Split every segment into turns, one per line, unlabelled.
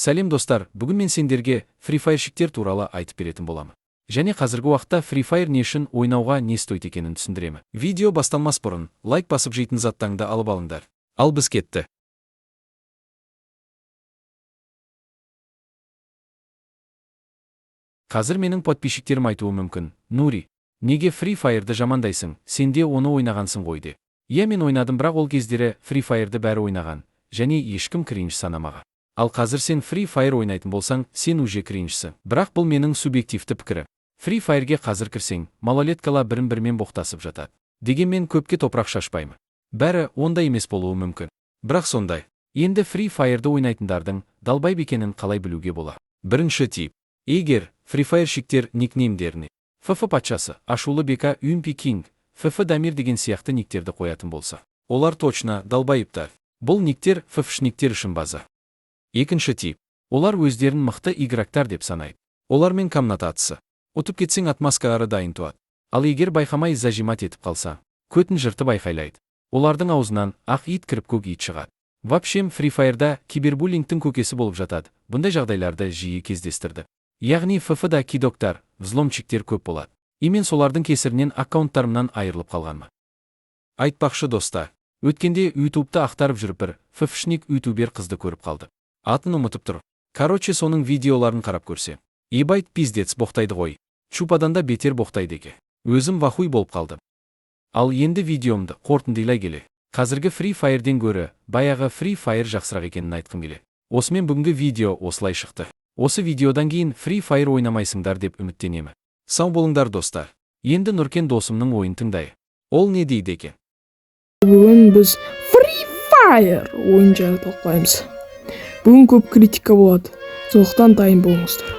Сәлем достар, бүгін мен сендерге Free Fire'шіктер туралы айтып беретін боламын. Және қазіргі уақытта Free Fire не үшін ойнауға не стоит екенін түсіндіремін. Видео басталмас бұрын лайк басып жейтін заттаңды алып алыңдар. Ал біз кетті. Қазір менің подписчиктерім айтуы мүмкін: Нури, неге Free Fire'ды жамандайсың? Сенде оны ойнағансың ғой де. Иә, мен ойнадым, бірақ ол кездері Free Fire'ды бәрі ойнаған, және ешкім кринж санамаған. Ал қазір сен Free Fire ойнайтын болсаң, сен уже кринжсің. Бірақ бұл менің субъективті пікірі. Free Fire'ге қазір кірсең, малолеткалар бірін-бірімен боқтасып жатады. Дегенмен көпке топырақ шашпаймын. Бәрі ондай емес болуы мүмкін. Бірақ сондай. Енді Free Fire'ды ойнайтындардың далбай екенін қалай білуге бола? Бірінші тип. Егер Free Fire'шіктер никнеймдеріне ФФ патшасы, ашулы бека, Юмпи Кинг, ФФ Дамир деген сияқты никтерді қоятын болса, олар точно далбайыптар. Бұл никтер ФФшниктер үшін база. Екінші тип. Олар өздерін мықты игроктар деп санайды. Олармен комнататысы. Ұтып кетсең атмаскалары дайын туады. Ал егер байқамай зажимат етіп қалса, көтін жыртып айқайлайды. Олардың аузынан ақ ит кіріп көк ит шығады. Вообще, Free Fire'да кибербуллингтің көкесі болып жатады. Бұндай жағдайларды жиі кездестірді. Яғни ФФ-да кидоктар, взломчиктер көп болады. Мен солардың кесірінен аккаунттарымнан айырылып қалғанмын. Айтпақшы достар, өткенде YouTube'ты ақтарып жүріп бір ФФшник ютубер қызды көріп қалды. Атын ұмытып тұр. Короче, соның видеоларын қарап көрсе, ебайт пиздец боқтайды ғой. Чупадан да бетер боқтайды еке. Өзім вахуй болып қалдым. Ал енді видеомды қорытындылай келе, қазіргі Free Fire'ден гөрі баяғы Free Fire жақсырақ екенін айтқым келе. Осымен бүгінгі видео осылай шықты. Осы видеодан кейін Free Fire ойнамайсыңдар деп үміттенемін. Сау болыңдар достар. Енді Нұркен досымның ойын тыңдай. Ол не дейді екен?
Бүгін біз Free Fire ойын жайлы талқылаймыз. Бүгін көп критика болады, сондықтан дайын болыңыздар.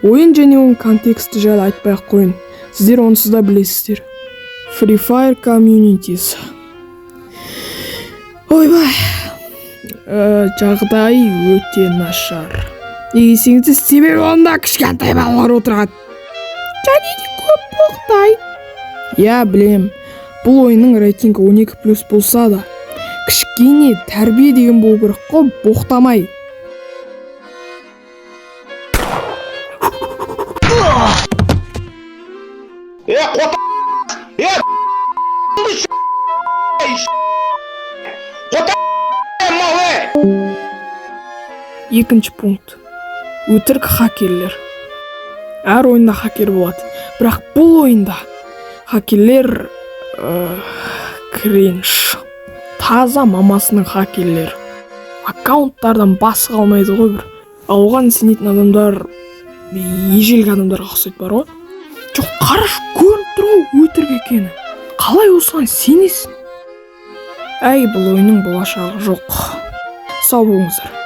Ойын және оның контексті жайлы айтпай-ақ қойын, сіздер онсыз да білесіздер. Free Fire Communities. Ойбай, жағдай өте нашар. Неге десеңіз, себебі онда кішкентай балалар отырады. Және де көп боқтай. Я білем, бұл ойынның рейтингі 12+ болса да, кішкене тәрбие деген болу керек қой, боқтамай. Екінші пункт. Өтірік хакерлер. Әр ойында хакер болады, бірақ бұл ойында хакерлер кринж. Таза мамасының хакерлер. Аккаунттардан басы қалмайды ғой бір. Ал оған сенетін адамдар ежелгі адамдарға ұқсайды бар ғой. Жоқ, қараш, көрініп тұр ғой өтірік екені. Қалай осыған сенесің? Әй, бұл ойынның болашағы жоқ. Сау болыңыздар.